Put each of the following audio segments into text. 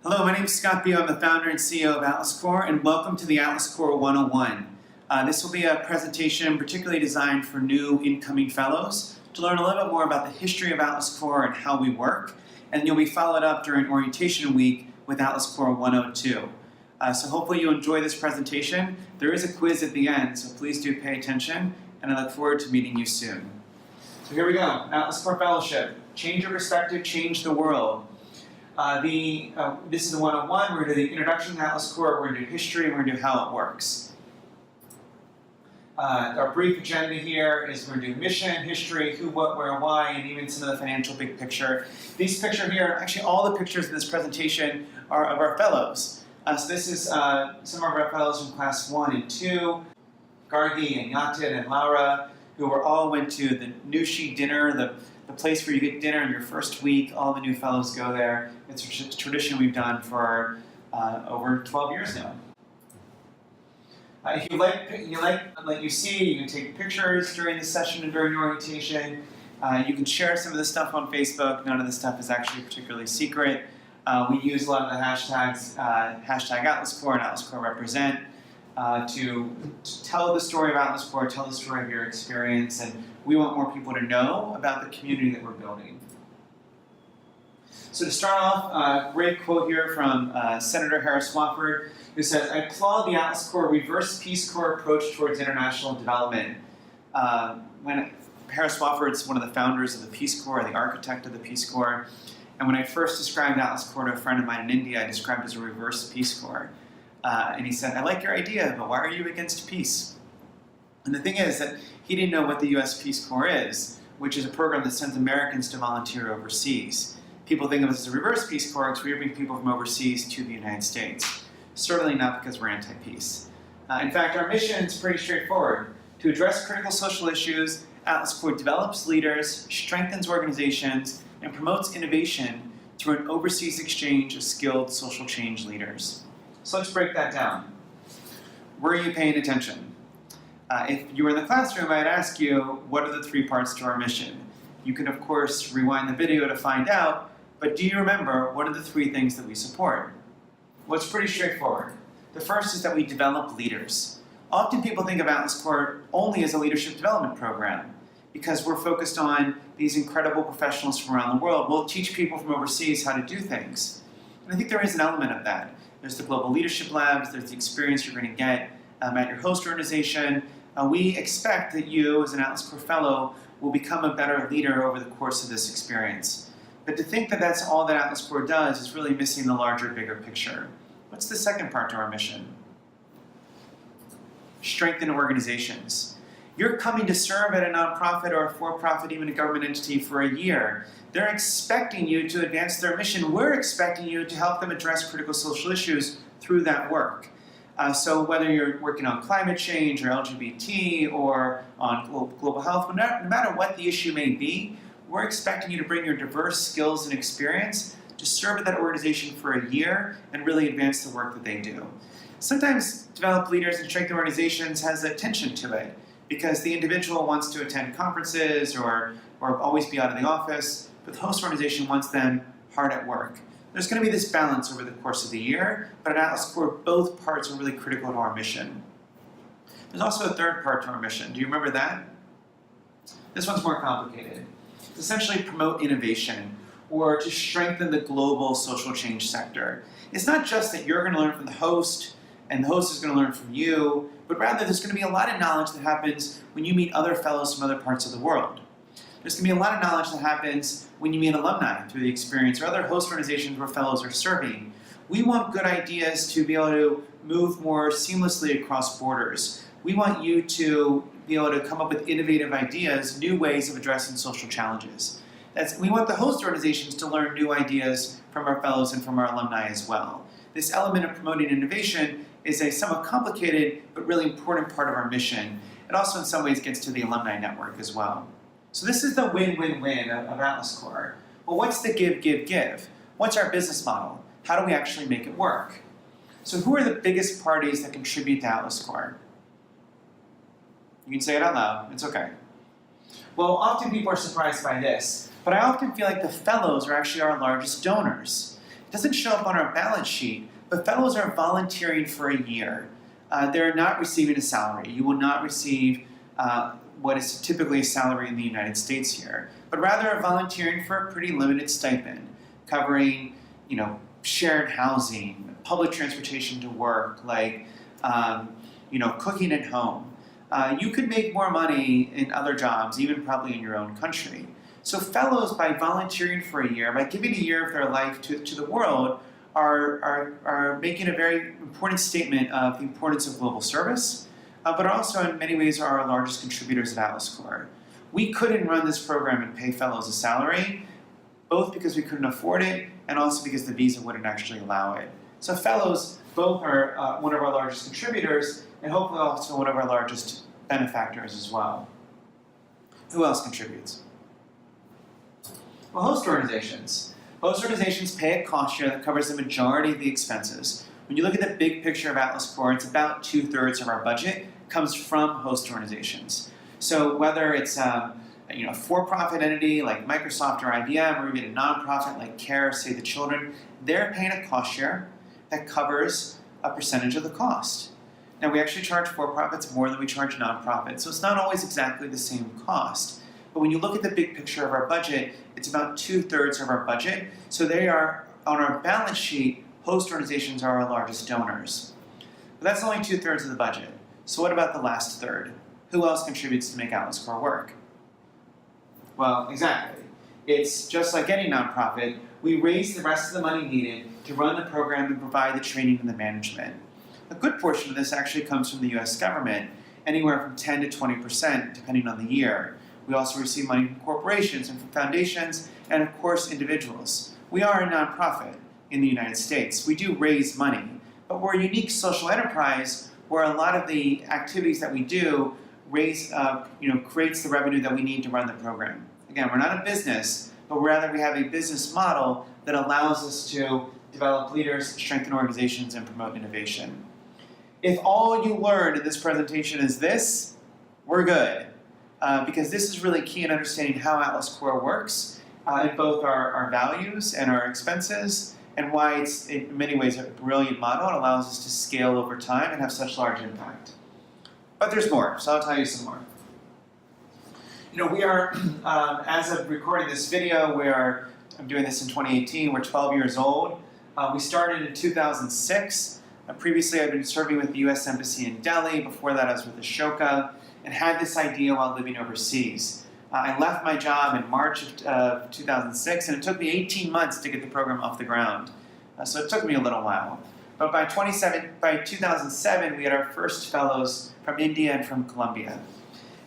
Hello, my name is Scott Beale. I'm the founder and CEO of Atlas Corps, and welcome to the Atlas Corps 101. This will be a presentation particularly designed for new incoming fellows to learn a little bit more about the history of Atlas Corps and how we work, and you'll be followed up during orientation week with Atlas Corps 102. So hopefully you enjoy this presentation. There is a quiz at the end, so please do pay attention, and I look forward to meeting you soon. So here we go, Atlas Corps Fellowship. Change your perspective, change the world. This is the 101. We're going to do the introduction to Atlas Corps, we're going to do history, and we're going to do how it works. Our brief agenda here is we're going to do mission, history, who, what, where, why, and even some of the financial big picture. These pictures here, actually all the pictures in this presentation are of our fellows. So this is some of our fellows from class 1 and 2, Gargi and Yatin and Laura, who all went to the Nushi dinner, the place where you get dinner in your first week. All the new fellows go there. It's a tradition we've done for over 12 years now. If you like you see, you can take pictures during the session and during orientation. You can share some of this stuff on Facebook. None of this stuff is actually particularly secret. We use a lot of the hashtags, hashtag Atlas Corps and Atlas Corps Represent, to tell the story of Atlas Corps, tell the story of your experience, and we want more people to know about the community that we're building. So to start off, a great quote here from Senator Harris Wofford, who says, "I applaud the Atlas Corps reverse Peace Corps approach towards international development." When Harris Wofford's one of the founders of the Peace Corps, the architect of the Peace Corps, and when I first described Atlas Corps to a friend of mine in India, I described it as a reverse Peace Corps. And he said, "I like your idea, but why are you against peace?" And the thing is that he didn't know what the U.S. Peace Corps is, which is a program that sends Americans to volunteer overseas. People think of us as a reverse Peace Corps because we bring people from overseas to the United States. Certainly not because we're anti-peace. In fact, our mission is pretty straightforward. To address critical social issues, Atlas Corps develops leaders, strengthens organizations, and promotes innovation through an overseas exchange of skilled social change leaders. So let's break that down. Were you paying attention? If you were in the classroom, I'd ask you, what are the 3 parts to our mission? You can, of course, rewind the video to find out, but do you remember what are the 3 things that we support? Well, it's pretty straightforward. The first is that we develop leaders. Often people think of Atlas Corps only as a leadership development program because we're focused on these incredible professionals from around the world. We'll teach people from overseas how to do things. And I think there is an element of that. There's the Global Leadership Labs, there's the experience you're going to get at your host organization. We expect that you, as an Atlas Corps Fellow, will become a better leader over the course of this experience. But to think that that's all that Atlas Corps does is really missing the larger, bigger picture. What's the second part to our mission? Strengthen organizations. You're coming to serve at a nonprofit or a for-profit, even a government entity for a year. They're expecting you to advance their mission. We're expecting you to help them address critical social issues through that work. So whether you're working on climate change or LGBT or on global health, no matter what the issue may be, we're expecting you to bring your diverse skills and experience to serve at that organization for a year and really advance the work that they do. Sometimes develop leaders and strengthen organizations has a tension to it because the individual wants to attend conferences or always be out of the office, but the host organization wants them hard at work. There's going to be this balance over the course of the year, but at Atlas Corps, both parts are really critical to our mission. There's also a third part to our mission. Do you remember that? This one's more complicated. It's essentially promote innovation or to strengthen the global social change sector. It's not just that you're going to learn from the host and the host is going to learn from you, but rather there's going to be a lot of knowledge that happens when you meet other fellows from other parts of the world. There's going to be a lot of knowledge that happens when you meet alumni through the experience or other host organizations where fellows are serving. We want good ideas to be able to move more seamlessly across borders. We want you to be able to come up with innovative ideas, new ways of addressing social challenges. We want the host organizations to learn new ideas from our fellows and from our alumni as well. This element of promoting innovation is a somewhat complicated but really important part of our mission. It also in some ways gets to the alumni network as well. So this is the win-win-win of Atlas Corps. Well, what's the give, give, give? What's our business model? How do we actually make it work? So who are the biggest parties that contribute to Atlas Corps? You can say it out loud, it's okay. Well, often people are surprised by this, but I often feel like the fellows are actually our largest donors. It doesn't show up on our balance sheet, but fellows are volunteering for a year. They're not receiving a salary. You will not receive what is typically a salary in the United States here, but rather are volunteering for a pretty limited stipend, covering, shared housing, public transportation to work, like, cooking at home. You could make more money in other jobs, even probably in your own country. So fellows, by volunteering for a year, by giving a year of their life to the world, are making a very important statement of the importance of global service, but also in many ways are our largest contributors at Atlas Corps. We couldn't run this program and pay fellows a salary, both because we couldn't afford it and also because the visa wouldn't actually allow it. So fellows both are one of our largest contributors and hopefully also one of our largest benefactors as well. Who else contributes? Well, host organizations. Host organizations pay a cost share that covers the majority of the expenses. When you look at the big picture of Atlas Corps, it's about 2/3 of our budget comes from host organizations. So whether it's a for-profit entity like Microsoft or IBM, or even a nonprofit like CARE, Save the Children, they're paying a cost share that covers a percentage of the cost. Now, we actually charge for-profits more than we charge nonprofits, so it's not always exactly the same cost. But when you look at the big picture of our budget, it's about 2/3 of our budget. So they are, on our balance sheet, host organizations are our largest donors. But that's only 2/3 of the budget. So what about the last third? Who else contributes to make Atlas Corps work? Well, exactly. It's just like any nonprofit, we raise the rest of the money needed to run the program and provide the training and the management. A good portion of this actually comes from the US government, anywhere from 10 to 20%, depending on the year. We also receive money from corporations and from foundations, and of course individuals. We are a nonprofit in the United States. We do raise money, but we're a unique social enterprise where a lot of the activities that we do creates the revenue that we need to run the program. Again, we're not a business, but rather we have a business model that allows us to develop leaders, strengthen organizations, and promote innovation. If all you learned in this presentation is this, we're good. Because this is really key in understanding how Atlas Corps works, in both our values and our expenses, and why it's in many ways a brilliant model. It allows us to scale over time and have such large impact. But there's more, so I'll tell you some more. We are, as of recording this video, I'm doing this in 2018, we're 12 years old. We started in 2006. Previously, I'd been serving with the US Embassy in Delhi. Before that, I was with Ashoka, and had this idea while living overseas. I left my job in March of 2006, and it took me 18 months to get the program off the ground. So it took me a little while. But by 2007, we had our first fellows from India and from Colombia.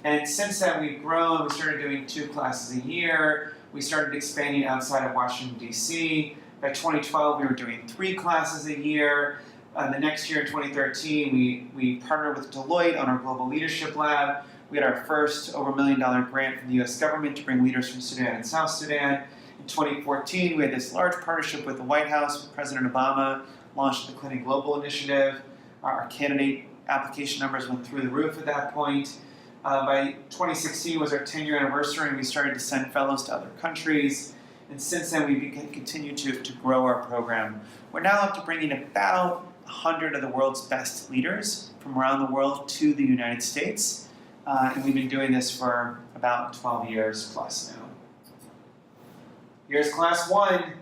And since then, we've grown. We started doing 2 classes a year. We started expanding outside of Washington, D.C. By 2012, we were doing 3 classes a year. The next year, in 2013, we partnered with Deloitte on our Global Leadership Lab. We had our first over $1 million grant from the US government to bring leaders from Sudan and South Sudan. In 2014, we had this large partnership with the White House, with President Obama, launched the Clinton Global Initiative. Our candidate application numbers went through the roof at that point. By 2016 was our 10-year anniversary, and we started to send fellows to other countries. And since then, we continued to grow our program. We're now up to bringing about 100 of the world's best leaders from around the world to the United States. And we've been doing this for about 12 years plus now. Here's class 1.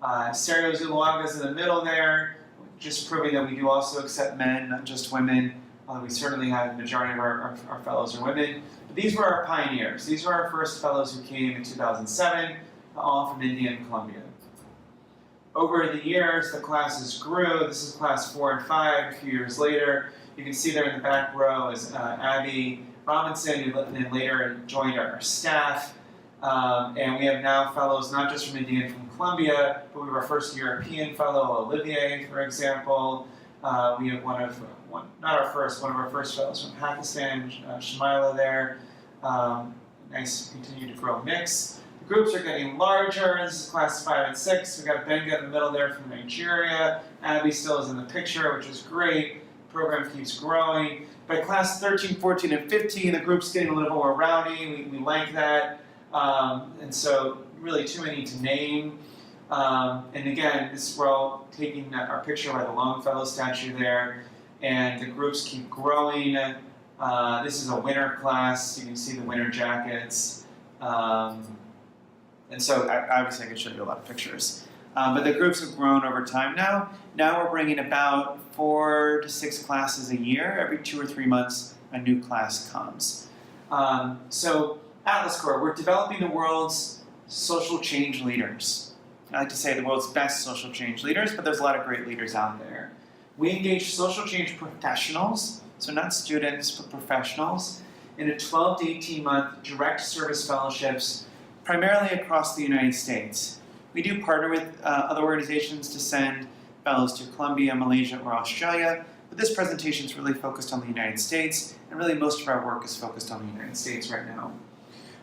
Sergio Zuluaga's in the middle there, just proving that we do also accept men, not just women. We certainly have the majority of our fellows are women. But these were our pioneers. These were our first fellows who came in 2007, all from India and Colombia. Over the years, the classes grew. This is class 4 and 5. A few years later, you can see there in the back row is Abby Robinson, who then later joined our staff. And we have now fellows not just from India and from Colombia, but we have our first European fellow, Olivier, for example. We have one of our first fellows from Pakistan, Shamila there. Nice, continue to grow mix. The groups are getting larger. This is class 5 and 6. We've got Benga in the middle there from Nigeria. Abby still is in the picture, which is great. The program keeps growing. By class 13, 14, and 15, the group's getting a little more rowdy. We like that. And so really too many to name. And again, we're all taking our picture by the Longfellow statue there, and the groups keep growing. This is a winter class. You can see the winter jackets. And so obviously I could show you a lot of pictures. But the groups have grown over time now. Now we're bringing about 4 to 6 classes a year. Every 2 or 3 months, a new class comes. So Atlas Corps, we're developing the world's social change leaders. I like to say the world's best social change leaders, but there's a lot of great leaders out there. We engage social change professionals, so not students, but professionals, in a 12 to 18-month direct service fellowships, primarily across the United States. We do partner with other organizations to send fellows to Colombia, Malaysia, or Australia, but this presentation is really focused on the United States, and really most of our work is focused on the United States right now.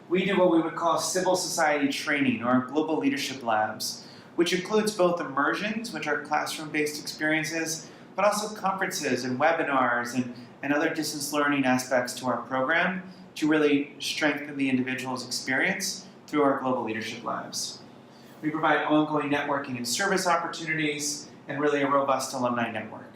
We do what we would call civil society training, or global leadership labs, which includes both immersions, which are classroom-based experiences, but also conferences and webinars and other distance learning aspects to our program to really strengthen the individual's experience through our global leadership labs. We provide ongoing networking and service opportunities, and really a robust alumni network.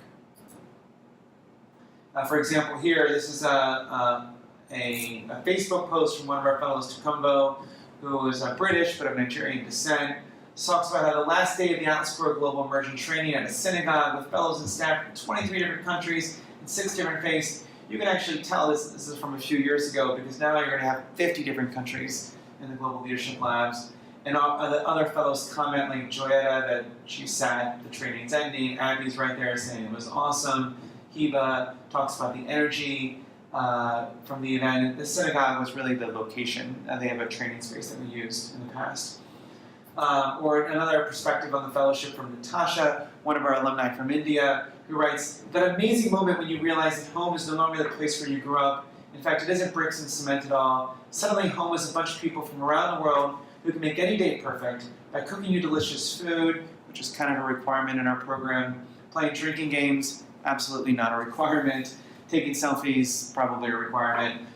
For example, here, this is a Facebook post from one of our fellows, Tukumbo, who is British but of Nigerian descent. Talks about how the last day of the Atlas Corps Global Immersion Training at a synagogue with fellows and staff from 23 different countries and 6 different faiths. You can actually tell this is from a few years ago, because now you're going to have 50 different countries in the Global Leadership Labs. And all the other fellows comment, like Joyetta, that she's sad the training's ending. Abby's right there saying it was awesome. Heba talks about the energy from the event. The synagogue was really the location. They have a training space that we used in the past. Or another perspective on the fellowship from Natasha, one of our alumni from India, who writes, that amazing moment when you realize that home is no longer the place where you grew up. In fact, it isn't bricks and cement at all. Suddenly home is a bunch of people from around the world who can make any day perfect by cooking you delicious food, which is kind of a requirement in our program, playing drinking games, absolutely not a requirement, taking selfies, probably a requirement,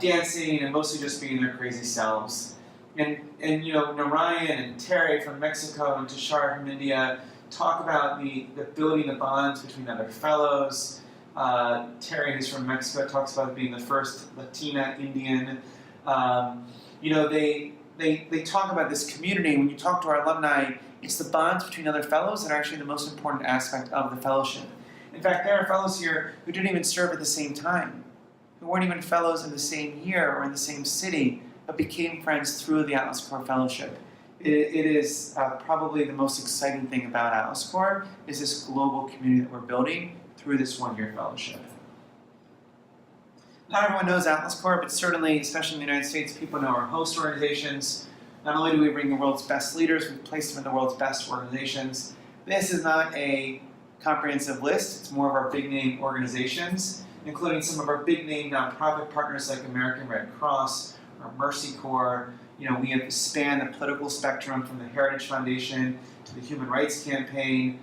dancing, and mostly just being their crazy selves. And you know, Narayan and Terry from Mexico and Tushar from India talk about the building the bonds between other fellows. Terry, who's from Mexico, talks about being the first Latina Indian. You know, they talk about this community. When you talk to our alumni, it's the bonds between other fellows that are actually the most important aspect of the fellowship. In fact, there are fellows here who didn't even serve at the same time, who weren't even fellows in the same year or in the same city, but became friends through the Atlas Corps Fellowship. It is probably the most exciting thing about Atlas Corps, is this global community that we're building through this one-year fellowship. Not everyone knows Atlas Corps, but certainly, especially in the United States, people know our host organizations. Not only do we bring the world's best leaders, we've placed them in the world's best organizations. This is not a comprehensive list, it's more of our big-name organizations, including some of our big-name nonprofit partners like American Red Cross, or Mercy Corps. You know, we have spanned the political spectrum from the Heritage Foundation to the Human Rights Campaign.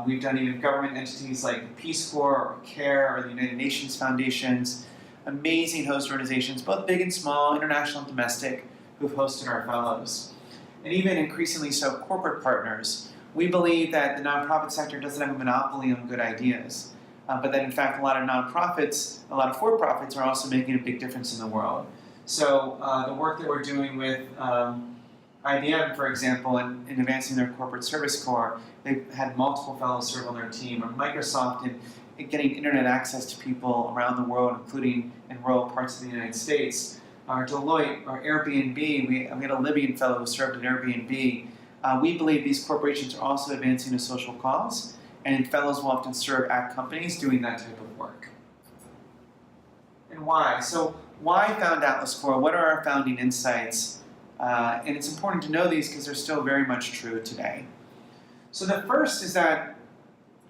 We've done even government entities like the Peace Corps, or CARE, or the United Nations Foundations. Amazing host organizations, both big and small, international and domestic, who've hosted our fellows. And even increasingly so, corporate partners. We believe that the nonprofit sector doesn't have a monopoly on good ideas, but that in fact a lot of nonprofits, a lot of for-profits are also making a big difference in the world. So the work that we're doing with IBM, for example, in advancing their corporate service corps, they've had multiple fellows serve on their team, or Microsoft in getting internet access to people around the world, including in rural parts of the United States, or Deloitte, or Airbnb. We had a Libyan fellow who served at Airbnb. We believe these corporations are also advancing a social cause, and fellows will often serve at companies doing that type of work. And why? So why found Atlas Corps? What are our founding insights? And it's important to know these because they're still very much true today. So the first is that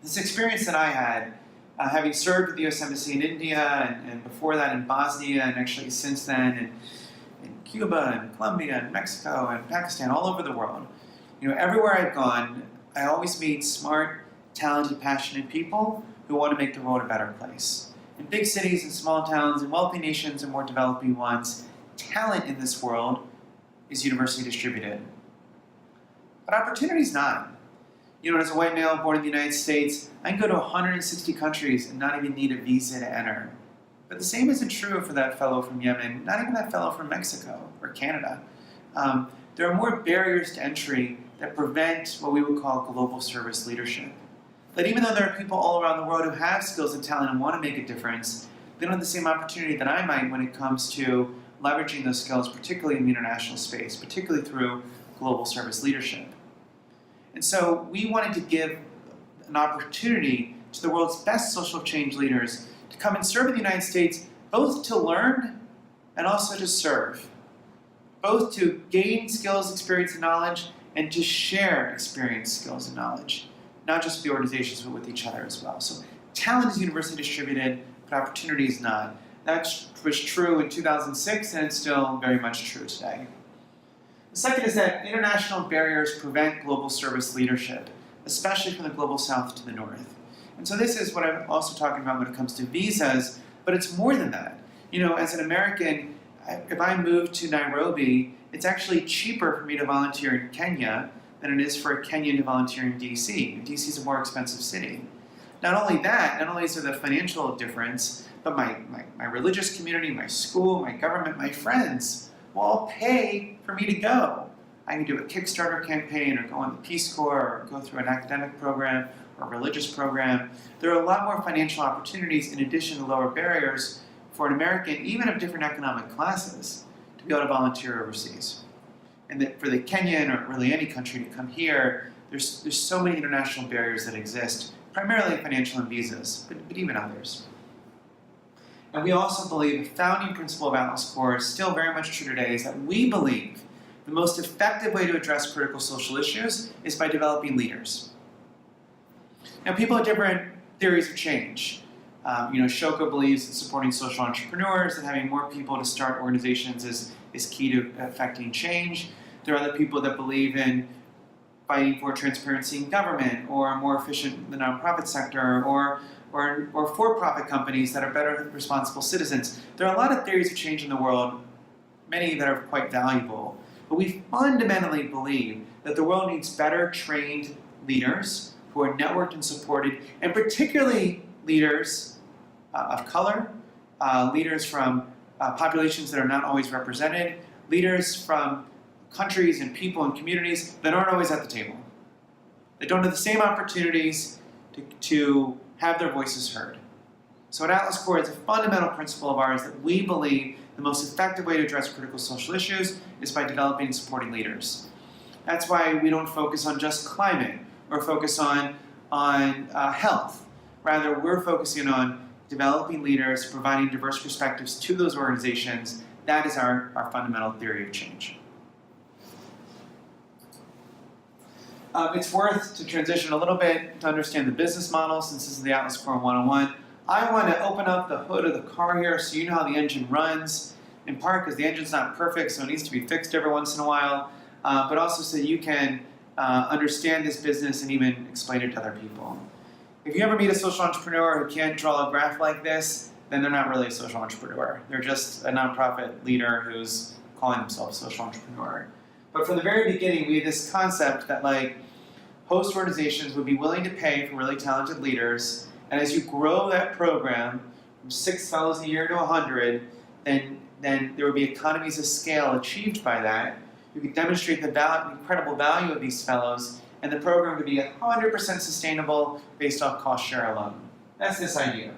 this experience that I had, having served at the U.S. Embassy in India, and before that in Bosnia, and actually since then in Cuba, and Colombia, and Mexico, and Pakistan, all over the world. You know, everywhere I've gone, I always meet smart, talented, passionate people who want to make the world a better place. In big cities and small towns, in wealthy nations and more developing ones, talent in this world is universally distributed. but opportunity is not. As a white male born in the United States, I can go to 160 countries and not even need a visa to enter. But the same isn't true for that fellow from Yemen, not even that fellow from Mexico or Canada. There are more barriers to entry that prevent what we would call global service leadership. That even though there are people all around the world who have skills and talent and want to make a difference, they don't have the same opportunity that I might when it comes to leveraging those skills, particularly in the international space, particularly through global service leadership. And so we wanted to give an opportunity to the world's best social change leaders to come and serve in the United States, both to learn and also to serve. Both to gain skills, experience, and knowledge, and to share experience, skills, and knowledge. Not just with the organizations, but with each other as well. So talent is universally distributed, but opportunity is not. That was true in 2006, and it's still very much true today. The second is that international barriers prevent global service leadership, especially from the global south to the north. And so this is what I'm also talking about when it comes to visas, but it's more than that. As an American, if I move to Nairobi, it's actually cheaper for me to volunteer in Kenya than it is for a Kenyan to volunteer in DC. DC is a more expensive city. Not only is there the financial difference, but my religious community, my school, my government, my friends will all pay for me to go. I can do a Kickstarter campaign or go on the Peace Corps or go through an academic program or a religious program. There are a lot more financial opportunities in addition to lower barriers for an American, even of different economic classes, to be able to volunteer overseas. And that for the Kenyan or really any country to come here, there's so many international barriers that exist, primarily financial and visas, but even others. And we also believe the founding principle of Atlas Corps is still very much true today, is that we believe the most effective way to address critical social issues is by developing leaders. Now, people have different theories of change. Shoko believes in supporting social entrepreneurs and having more people to start organizations is key to affecting change. There are other people that believe in fighting for transparency in government or more efficient in the nonprofit sector or for-profit companies that are better responsible citizens. There are a lot of theories of change in the world, many that are quite valuable. But we fundamentally believe that the world needs better trained leaders who are networked and supported, and particularly leaders of color, leaders from populations that are not always represented, leaders from countries and people and communities that aren't always at the table. They don't have the same opportunities to have their voices heard. So at Atlas Corps, it's a fundamental principle of ours that we believe the most effective way to address critical social issues is by developing and supporting leaders. That's why we don't focus on just climate or focus on health. Rather, we're focusing on developing leaders, providing diverse perspectives to those organizations. That is our fundamental theory of change. It's worth to transition a little bit to understand the business model, since this is the Atlas Corps 101. I want to open up the hood of the car here so you know how the engine runs, in part because the engine's not perfect, so it needs to be fixed every once in a while, but also so you can understand this business and even explain it to other people. If you ever meet a social entrepreneur who can't draw a graph like this, then they're not really a social entrepreneur. They're just a nonprofit leader who's calling themselves a social entrepreneur. But from the very beginning, we had this concept that host organizations would be willing to pay for really talented leaders, and as you grow that program from 6 fellows a year to 100, then there would be economies of scale achieved by that. You could demonstrate the incredible value of these fellows, and the program would be 100% sustainable based off cost share alone. That's this idea.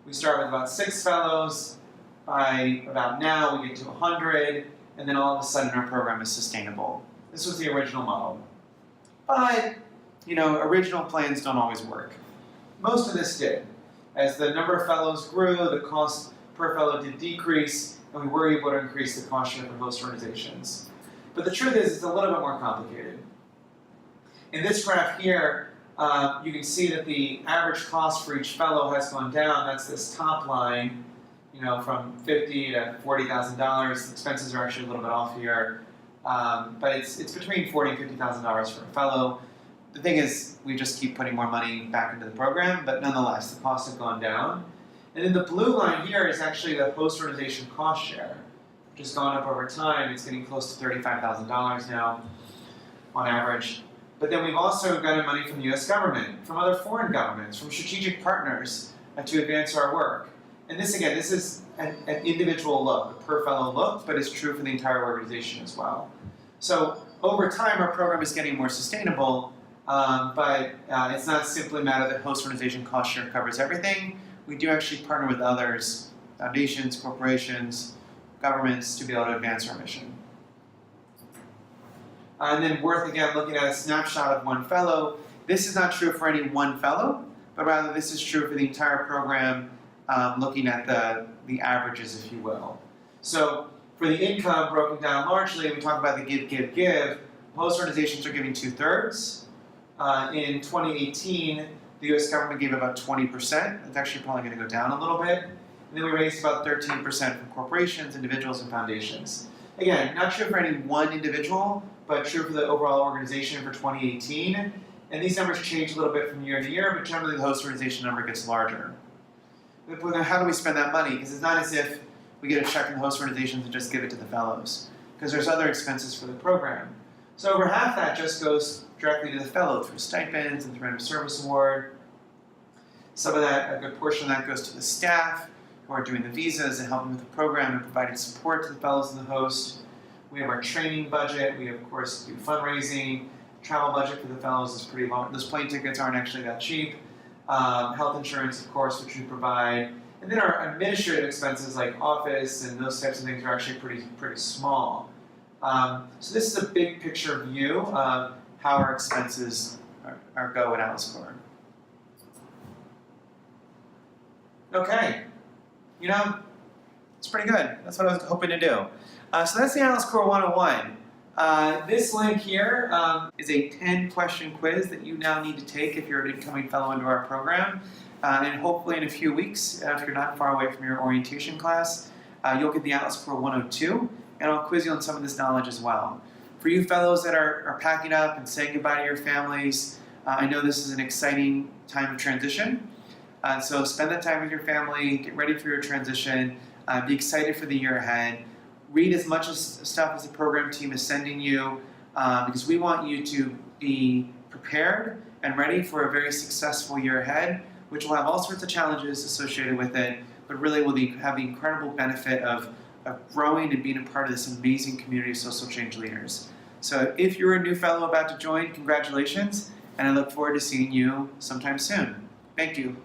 We start with about 6 fellows. By about now, we get to 100, and then all of a sudden our program is sustainable. This was the original model. But, original plans don't always work. Most of this did. As the number of fellows grew, the cost per fellow did decrease, and we were able to increase the cost share for host organizations. But the truth is, it's a little bit more complicated. In this graph here, you can see that the average cost for each fellow has gone down. That's this top line, from $50,000 to $40,000. Expenses are actually a little bit off here, but it's between $40,000 and $50,000 for a fellow. The thing is, we just keep putting more money back into the program, but nonetheless, the costs have gone down. And then the blue line here is actually the host organization cost share, which has gone up over time. It's getting close to $35,000 now on average. But then we've also gotten money from the US government, from other foreign governments, from strategic partners to advance our work. And this, again, this is an individual look, a per fellow look, but it's true for the entire organization as well. So over time, our program is getting more sustainable, but it's not simply a matter that host organization cost share covers everything. We do actually partner with others, foundations, corporations, governments, to be able to advance our mission. And then worth, again, looking at a snapshot of one fellow. This is not true for any one fellow, but rather this is true for the entire program, looking at the averages, if you will. So for the income broken down largely, we talk about the give. Most organizations are giving 2/3. In 2018, the US government gave about 20%. It's actually probably going to go down a little bit. And then we raised about 13% from corporations, individuals, and foundations. Again, not true for any one individual, but true for the overall organization for 2018. And these numbers change a little bit from year to year, but generally the host organization number gets larger. But then how do we spend that money? Because it's not as if we get a check from the host organizations and just give it to the fellows, because there's other expenses for the program. So over half that just goes directly to the fellow through stipends and through random service award. Some of that, a good portion of that goes to the staff who are doing the visas and helping with the program and providing support to the fellows and the host. We have our training budget. We, of course, do fundraising. Travel budget for the fellows is pretty low. Those plane tickets aren't actually that cheap. Health insurance, of course, which we provide. And then our administrative expenses like office and those types of things are actually pretty small. So this is a big picture view of how our expenses go at Alice Corps. Okay, you know, it's pretty good. That's what I was hoping to do. So that's the Alice Corps 101. This link here is a 10-question quiz that you now need to take if you're an incoming fellow into our program. And hopefully in a few weeks, if you're not far away from your orientation class, you'll get the Alice Corps 102, and I'll quiz you on some of this knowledge as well. For you fellows that are packing up and saying goodbye to your families, I know this is an exciting time of transition. So spend that time with your family, get ready for your transition, be excited for the year ahead. Read as much stuff as the program team is sending you, because we want you to be prepared and ready for a very successful year ahead, which will have all sorts of challenges associated with it, but really will have the incredible benefit of growing and being a part of this amazing community of social change leaders. So if you're a new fellow about to join, congratulations, and I look forward to seeing you sometime soon. Thank you.